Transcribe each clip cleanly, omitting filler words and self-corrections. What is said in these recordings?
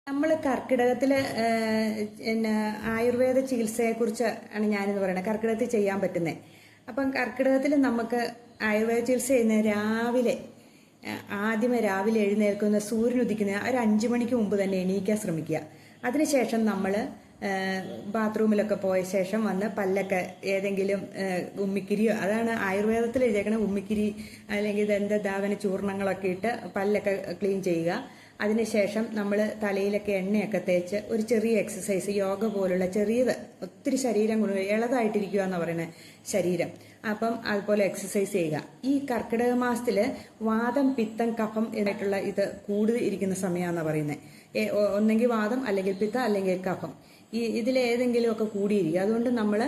നമ്മൾ കർക്കിടകത്തിൽ പിന്നെ ആയുർവേദ ചികിത്സയെക്കുറിച്ച് ആണ് ഞാനിന്ന് പറയുന്നത്. കർക്കിടകത്തിൽ ചെയ്യാൻ പറ്റുന്നത്. അപ്പം കർക്കിടകത്തിൽ നമുക്ക് ആയുർവേദ ചികിത്സ ചെയ്യുന്ന ആദ്യമേ രാവിലെ എഴുന്നേൽക്കുന്ന സൂര്യൻ ഉദിക്കുന്ന ഒരു 5 മണിക്ക് മുമ്പ് തന്നെ എണീക്കാൻ ശ്രമിക്കുക. അതിനുശേഷം നമ്മൾ ബാത്റൂമിലൊക്കെ പോയ ശേഷം വന്ന് പല്ലൊക്കെ ഏതെങ്കിലും ഉമ്മിക്കിരിയോ, അതാണ് ആയുർവേദത്തിൽ എഴുതിയേക്കണ ഉമ്മിക്കിരി അല്ലെങ്കിൽ ദന്തധാവന ചൂർണങ്ങളൊക്കെ ഇട്ട് പല്ലൊക്കെ ക്ലീൻ ചെയ്യുക. അതിനുശേഷം നമ്മൾ തലയിലൊക്കെ എണ്ണയൊക്കെ തേച്ച് ഒരു ചെറിയ എക്സസൈസ്, യോഗ പോലുള്ള ചെറിയത്, ഒത്തിരി ശരീരം ഇളതായിട്ടിരിക്കുക എന്ന് പറയുന്നത് ശരീരം. അപ്പം അതുപോലെ എക്സസൈസ് ചെയ്യുക. ഈ കർക്കിടക മാസത്തിൽ വാദം, പിത്തം, കഫം എന്നായിട്ടുള്ള ഇത് കൂടുതൽ ഇരിക്കുന്ന സമയമാണെന്ന് പറയുന്നത്. ഒന്നെങ്കിൽ വാദം, അല്ലെങ്കിൽ പിത്തം, അല്ലെങ്കിൽ കഫം. ഇതിലേതെങ്കിലുമൊക്കെ കൂടിയിരിക്കുക. അതുകൊണ്ട് നമ്മൾ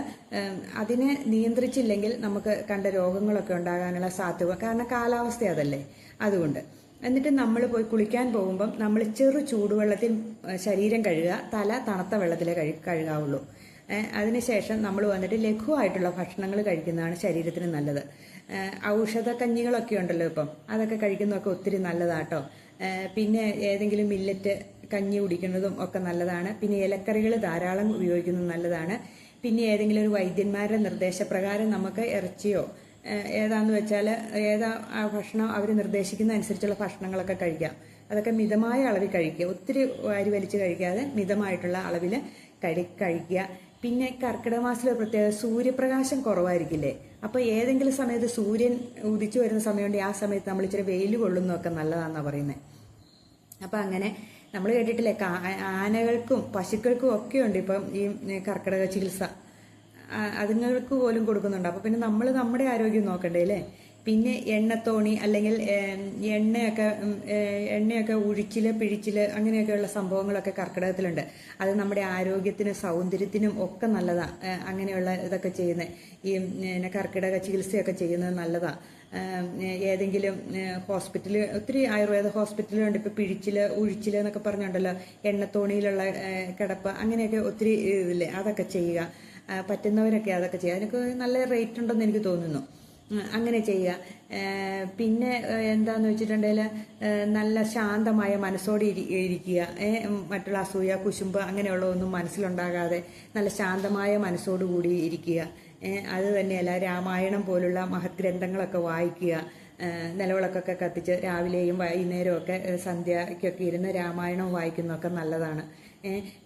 അതിനെ നിയന്ത്രിച്ചില്ലെങ്കിൽ നമുക്ക് കണ്ട രോഗങ്ങളൊക്കെ ഉണ്ടാകാനുള്ള സാധ്യത, കാരണം കാലാവസ്ഥ അതല്ലേ. അതുകൊണ്ട് എന്നിട്ട് നമ്മൾ പോയി കുളിക്കാൻ പോകുമ്പം നമ്മൾ ചെറു ചൂടുവെള്ളത്തിൽ ശരീരം കഴുകുക. തല തണുത്ത വെള്ളത്തിലേ കഴുകാവുള്ളൂ. അതിനുശേഷം നമ്മൾ വന്നിട്ട് ലഘുവായിട്ടുള്ള ഭക്ഷണങ്ങൾ കഴിക്കുന്നതാണ് ശരീരത്തിന് നല്ലത്. ഔഷധ കഞ്ഞികളൊക്കെ ഉണ്ടല്ലോ ഇപ്പം, അതൊക്കെ കഴിക്കുന്നതൊക്കെ ഒത്തിരി നല്ലതാട്ടോ. പിന്നെ ഏതെങ്കിലും മില്ലറ്റ് കഞ്ഞി കുടിക്കുന്നതും ഒക്കെ നല്ലതാണ്. പിന്നെ ഇലക്കറികൾ ധാരാളം ഉപയോഗിക്കുന്നത് നല്ലതാണ്. പിന്നെ ഏതെങ്കിലും ഒരു വൈദ്യന്മാരുടെ നിർദ്ദേശപ്രകാരം നമുക്ക് ഇറച്ചിയോ ഏതാന്ന് വെച്ചാൽ ഏതാ ഭക്ഷണം അവർ നിർദ്ദേശിക്കുന്ന അനുസരിച്ചുള്ള ഭക്ഷണങ്ങളൊക്കെ കഴിക്കാം. അതൊക്കെ മിതമായ അളവിൽ കഴിക്കുക. ഒത്തിരി വാരി വലിച്ച് കഴിക്കാതെ മിതമായിട്ടുള്ള അളവിൽ കഴിക്കുക. പിന്നെ കർക്കിടക മാസത്തിലെ പ്രത്യേകത, സൂര്യപ്രകാശം കുറവായിരിക്കില്ലേ. അപ്പോൾ ഏതെങ്കിലും സമയത്ത് സൂര്യൻ ഉദിച്ചു വരുന്ന സമയമുണ്ട്, ആ സമയത്ത് നമ്മൾ ഇച്ചിരി വെയിൽ കൊള്ളുന്നതൊക്കെ നല്ലതാണെന്നാണ് പറയുന്നത്. അപ്പം അങ്ങനെ നമ്മൾ കേട്ടിട്ടില്ലേ, ആനകൾക്കും പശുക്കൾക്കും ഒക്കെ ഉണ്ട് ഇപ്പം ഈ കർക്കിടക ചികിത്സ. അതുങ്ങൾക്ക് പോലും കൊടുക്കുന്നുണ്ട്. അപ്പോൾ പിന്നെ നമ്മൾ നമ്മുടെ ആരോഗ്യം നോക്കണ്ടേ അല്ലേ. പിന്നെ എണ്ണത്തോണി അല്ലെങ്കിൽ എണ്ണയൊക്കെ ഉഴിച്ചില്, പിഴിച്ചില്, അങ്ങനെയൊക്കെയുള്ള സംഭവങ്ങളൊക്കെ കർക്കിടകത്തിലുണ്ട്. അത് നമ്മുടെ ആരോഗ്യത്തിനും സൗന്ദര്യത്തിനും ഒക്കെ നല്ലതാണ്. അങ്ങനെയുള്ള ഇതൊക്കെ ചെയ്യുന്നത്, ഈ കർക്കിടക ചികിത്സയൊക്കെ ചെയ്യുന്നത് നല്ലതാണ്. ഏതെങ്കിലും ഹോസ്പിറ്റൽ, ഒത്തിരി ആയുർവേദ ഹോസ്പിറ്റലുണ്ട്. ഇപ്പോൾ പിഴിച്ചില്, ഉഴിച്ചില് എന്നൊക്കെ പറഞ്ഞുണ്ടല്ലോ, എണ്ണത്തോണിയിലുള്ള കിടപ്പ്, അങ്ങനെയൊക്കെ ഒത്തിരി ഇല്ലേ. അതൊക്കെ ചെയ്യുക. പറ്റുന്നവരൊക്കെ അതൊക്കെ ചെയ്യുക. അതിനൊക്കെ നല്ല റേറ്റ് ഉണ്ടെന്ന് എനിക്ക് തോന്നുന്നു. അങ്ങനെ ചെയ്യുക. പിന്നെ എന്താന്ന് വെച്ചിട്ടുണ്ടെങ്കിൽ നല്ല ശാന്തമായ മനസ്സോടെ ഇരിക്കുക. മറ്റുള്ള അസൂയ, കുശുമ്പ് അങ്ങനെയുള്ളതൊന്നും മനസ്സിലുണ്ടാകാതെ നല്ല ശാന്തമായ മനസ്സോടുകൂടി ഇരിക്കുക. അത് തന്നെയല്ല, രാമായണം പോലുള്ള മഹത് ഗ്രന്ഥങ്ങളൊക്കെ വായിക്കുക. നിലവിളക്കൊക്കെ കത്തിച്ച് രാവിലെയും വൈകുന്നേരവും ഒക്കെ സന്ധ്യയ്ക്കൊക്കെ ഇരുന്ന് രാമായണം വായിക്കുന്നതൊക്കെ നല്ലതാണ്.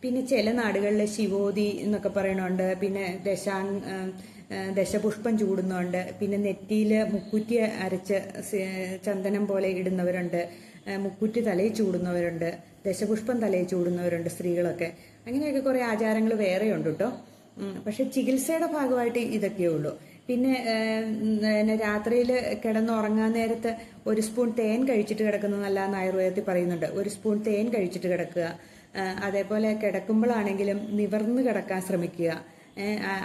പിന്നെ ചില നാടുകളിൽ ശിവോതി എന്നൊക്കെ പറയണുണ്ട്. പിന്നെ ദശപുഷ്പം ചൂടുന്നുണ്ട്. പിന്നെ നെറ്റിയിൽ മുക്കുറ്റി അരച്ച് ചന്ദനം പോലെ ഇടുന്നവരുണ്ട്. മുക്കുറ്റി തലയിൽ ചൂടുന്നവരുണ്ട്. ദശപുഷ്പം തലയിൽ ചൂടുന്നവരുണ്ട്, സ്ത്രീകളൊക്കെ. അങ്ങനെയൊക്കെ കുറേ ആചാരങ്ങൾ വേറെ ഉണ്ട് കേട്ടോ. പക്ഷെ ചികിത്സയുടെ ഭാഗമായിട്ട് ഇതൊക്കെയേ ഉള്ളൂ. പിന്നെ രാത്രിയിൽ കിടന്നുറങ്ങാൻ നേരത്ത് 1 സ്പൂൺ തേൻ കഴിച്ചിട്ട് കിടക്കുന്നത് നല്ലതെന്ന് ആയുർവേദത്തിൽ പറയുന്നുണ്ട്. 1 സ്പൂൺ തേൻ കഴിച്ചിട്ട് കിടക്കുക. അതേപോലെ കിടക്കുമ്പോഴാണെങ്കിലും നിവർന്ന് കിടക്കാൻ ശ്രമിക്കുക.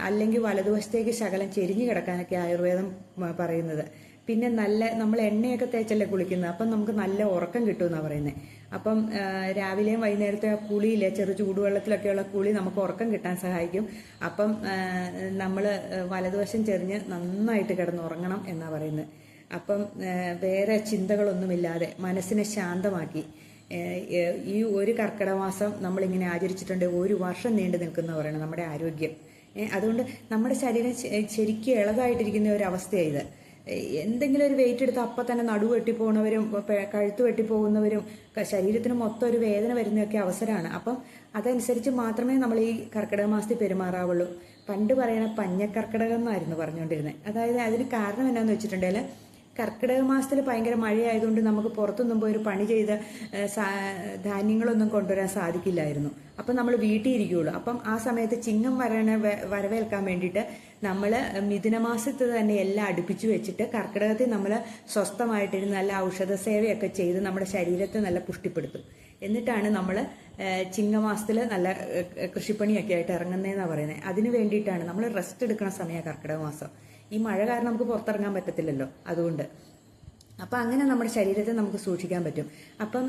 അല്ലെങ്കിൽ വലതുവശത്തേക്ക് ശകലം ചെരിഞ്ഞു കിടക്കാനൊക്കെ ആയുർവേദം പറയുന്നത്. പിന്നെ നമ്മൾ എണ്ണയൊക്കെ തേച്ചല്ലേ കുളിക്കുന്നത്, അപ്പം നമുക്ക് നല്ല ഉറക്കം കിട്ടുമെന്നാണ് പറയുന്നത്. അപ്പം രാവിലെയും വൈകുന്നേരത്തെ കുളിയില്ലേ, ചെറു ചൂടുവെള്ളത്തിലൊക്കെയുള്ള കുളി നമുക്ക് ഉറക്കം കിട്ടാൻ സഹായിക്കും. അപ്പം നമ്മൾ വലതുവശം ചെരിഞ്ഞ് നന്നായിട്ട് കിടന്നുറങ്ങണം എന്നാണ് പറയുന്നത്. അപ്പം വേറെ ചിന്തകളൊന്നുമില്ലാതെ മനസ്സിനെ ശാന്തമാക്കി ഈ ഒരു കർക്കിടക മാസം നമ്മളിങ്ങനെ ആചരിച്ചിട്ടുണ്ടെങ്കിൽ 1 വർഷം നീണ്ടു നിൽക്കുന്ന പറയണം നമ്മുടെ ആരോഗ്യം. അതുകൊണ്ട് നമ്മുടെ ശരീരം ശരിക്കും ഇളതായിട്ടിരിക്കുന്ന ഒരു അവസ്ഥയാണ് ഇത്. എന്തെങ്കിലും ഒരു വെയിറ്റ് എടുത്ത് അപ്പം തന്നെ നടുവ് വെട്ടിപ്പോകുന്നവരും കഴുത്ത് വെട്ടിപ്പോകുന്നവരും ശരീരത്തിന് മൊത്തം ഒരു വേദന വരുന്നതൊക്കെ അവസരമാണ്. അപ്പം അതനുസരിച്ച് മാത്രമേ നമ്മൾ ഈ കർക്കിടക മാസത്തിൽ പെരുമാറാവുള്ളൂ. പണ്ട് പറയണ പഞ്ഞക്കർക്കിടകം എന്നായിരുന്നു പറഞ്ഞുകൊണ്ടിരുന്നത്. അതായത് അതിന് കാരണം എന്നാന്ന് വെച്ചിട്ടുണ്ടെങ്കിൽ, കർക്കിടക മാസത്തിൽ ഭയങ്കര മഴയായതുകൊണ്ട് നമുക്ക് പുറത്തൊന്നും പോയി ഒരു പണി ചെയ്ത് ധാന്യങ്ങളൊന്നും കൊണ്ടുവരാൻ സാധിക്കില്ലായിരുന്നു. അപ്പം നമ്മൾ വീട്ടിൽ ഇരിക്കുകയുള്ളൂ. അപ്പം ആ സമയത്ത് ചിങ്ങം വരവേൽക്കാൻ വേണ്ടിയിട്ട് നമ്മൾ മിഥുനമാസത്ത് തന്നെ എല്ലാം അടുപ്പിച്ച് വെച്ചിട്ട് കർക്കിടകത്തിൽ നമ്മൾ സ്വസ്ഥമായിട്ടിരുന്ന് നല്ല ഔഷധ സേവയൊക്കെ ചെയ്ത് നമ്മുടെ ശരീരത്തെ നല്ല പുഷ്ടിപ്പെടുത്തും. എന്നിട്ടാണ് നമ്മൾ ചിങ്ങമാസത്തിൽ നല്ല കൃഷിപ്പണിയൊക്കെ ആയിട്ട് ഇറങ്ങുന്നതെന്നാണ് പറയുന്നത്. അതിന് വേണ്ടിയിട്ടാണ് നമ്മൾ റെസ്റ്റ് എടുക്കുന്ന സമയമാണ് കർക്കിടക മാസം. ഈ മഴ കാരണം നമുക്ക് പുറത്തിറങ്ങാൻ പറ്റത്തില്ലല്ലോ, അതുകൊണ്ട്. അപ്പം അങ്ങനെ നമ്മുടെ ശരീരത്തെ നമുക്ക് സൂക്ഷിക്കാൻ പറ്റും. അപ്പം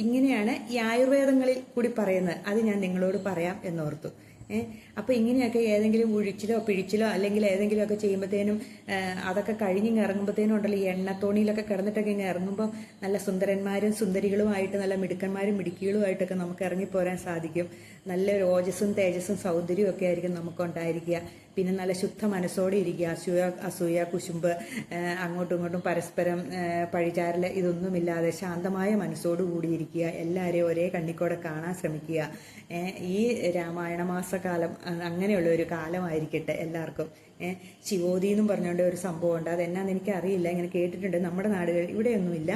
ഇങ്ങനെയാണ് ഈ ആയുർവേദങ്ങളിൽ കൂടി പറയുന്നത്. അത് ഞാൻ നിങ്ങളോട് പറയാം എന്നോർത്തു. അപ്പോൾ ഇങ്ങനെയൊക്കെ ഏതെങ്കിലും ഉഴിച്ചിലോ പിഴിച്ചിലോ അല്ലെങ്കിൽ ഏതെങ്കിലുമൊക്കെ ചെയ്യുമ്പോഴത്തേനും അതൊക്കെ കഴിഞ്ഞിങ്ങ് ഇറങ്ങുമ്പോഴത്തേനും ഉണ്ടല്ലോ ഈ എണ്ണത്തോണിയിലൊക്കെ കിടന്നിട്ടൊക്കെ ഇങ്ങനെ ഇറങ്ങുമ്പോൾ നല്ല സുന്ദരന്മാരും സുന്ദരികളുമായിട്ട് നല്ല മിടുക്കന്മാരും മിടുക്കികളുമായിട്ടൊക്കെ നമുക്ക് ഇറങ്ങിപ്പോരാൻ സാധിക്കും. നല്ല ഓജസ്സും തേജസ്സും സൗന്ദര്യവും ഒക്കെ ആയിരിക്കും നമുക്കുണ്ടായിരിക്കുക. പിന്നെ നല്ല ശുദ്ധ മനസ്സോടെ ഇരിക്കുക. അസൂയ കുശുമ്പ് അങ്ങോട്ടും ഇങ്ങോട്ടും പരസ്പരം പഴിചാരൽ ഇതൊന്നുമില്ലാതെ ശാന്തമായ മനസ്സോടു കൂടിയിരിക്കുക. എല്ലാവരെയും ഒരേ കണ്ണിക്കൂടെ കാണാൻ ശ്രമിക്കുക. ഈ രാമായണ മാസകാലം അങ്ങനെയുള്ള ഒരു കാലമായിരിക്കട്ടെ എല്ലാവർക്കും. ശിവോതി എന്നും പറഞ്ഞുകൊണ്ട് ഒരു സംഭവമുണ്ട്. അതെന്നാന്ന് എനിക്കറിയില്ല, ഇങ്ങനെ കേട്ടിട്ടുണ്ട്. നമ്മുടെ നാടുകളിൽ ഇവിടെയൊന്നുമില്ല.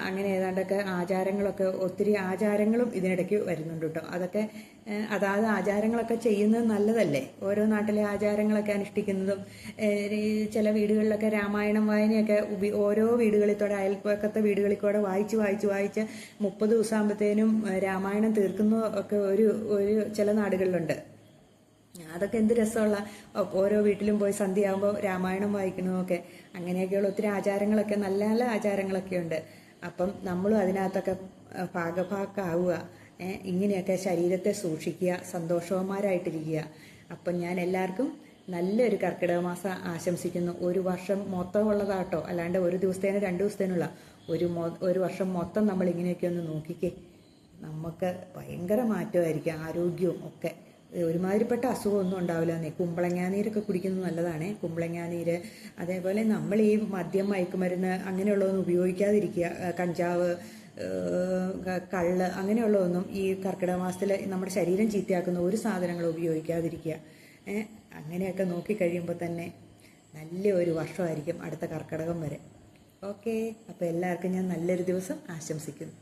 അങ്ങനെ ഏതാണ്ടൊക്കെ ആചാരങ്ങളൊക്കെ ഒത്തിരി ആചാരങ്ങളും ഇതിനിടയ്ക്ക് വരുന്നുണ്ട് കേട്ടോ. അതൊക്കെ അതാത് ആചാരങ്ങളൊക്കെ ചെയ്യുന്നത് നല്ലതല്ലേ. ഓരോ നാട്ടിലെ ആചാരങ്ങളൊക്കെ അനുഷ്ഠിക്കുന്നതും ചില വീടുകളിലൊക്കെ രാമായണം വായനയൊക്കെ ഓരോ വീടുകളിൽ കൂടെ അയൽപ്പക്കത്തെ വീടുകളിൽ കൂടെ വായിച്ച് 30 ദിവസമാകുമ്പോഴത്തേനും രാമായണം തീർക്കുന്ന ഒക്കെ ഒരു ചില നാടുകളിലുണ്ട്. അതൊക്കെ എന്ത് രസമുള്ള, ഓരോ വീട്ടിലും പോയി സന്ധ്യയാകുമ്പോൾ രാമായണം വായിക്കണമൊക്കെ. അങ്ങനെയൊക്കെയുള്ള ഒത്തിരി ആചാരങ്ങളൊക്കെ നല്ല നല്ല ആചാരങ്ങളൊക്കെ ഉണ്ട്. അപ്പം നമ്മളും അതിനകത്തൊക്കെ ഭാഗഭാക്കാവുക. ഇങ്ങനെയൊക്കെ ശരീരത്തെ സൂക്ഷിക്കുക, സന്തോഷവന്മാരായിട്ടിരിക്കുക. അപ്പം ഞാൻ എല്ലാവർക്കും നല്ലൊരു കർക്കിടക മാസം ആശംസിക്കുന്നു. ഒരു വർഷം മൊത്തം ഉള്ളതാട്ടോ, അല്ലാണ്ട് ഒരു ദിവസത്തേന് 2 ദിവസത്തേനുള്ള ഒരു വർഷം മൊത്തം നമ്മൾ ഇങ്ങനെയൊക്കെ ഒന്ന് നോക്കിക്കേ. നമുക്ക് ഭയങ്കര മാറ്റമായിരിക്കും, ആരോഗ്യവും ഒക്കെ. ഒരുമാതിരിപ്പെട്ട അസുഖമൊന്നും ഉണ്ടാവില്ല. കുമ്പളങ്ങാനീരൊക്കെ കുടിക്കുന്നത് നല്ലതാണ്. കുമ്പളങ്ങാനീര്, അതേപോലെ നമ്മൾ ഈ മദ്യം മയക്കുമരുന്ന് അങ്ങനെയുള്ളതൊന്നും ഉപയോഗിക്കാതിരിക്കുക. കഞ്ചാവ്, കള്ള് അങ്ങനെയുള്ളതൊന്നും ഈ കർക്കിടക മാസത്തിൽ നമ്മുടെ ശരീരം ചീത്തയാക്കുന്ന ഒരു സാധനങ്ങളും ഉപയോഗിക്കാതിരിക്കുക. അങ്ങനെയൊക്കെ നോക്കിക്കഴിയുമ്പോൾ തന്നെ നല്ല ഒരു വർഷമായിരിക്കും അടുത്ത കർക്കിടകം വരെ. ഓക്കെ, അപ്പോൾ എല്ലാവർക്കും ഞാൻ നല്ലൊരു ദിവസം ആശംസിക്കുന്നു.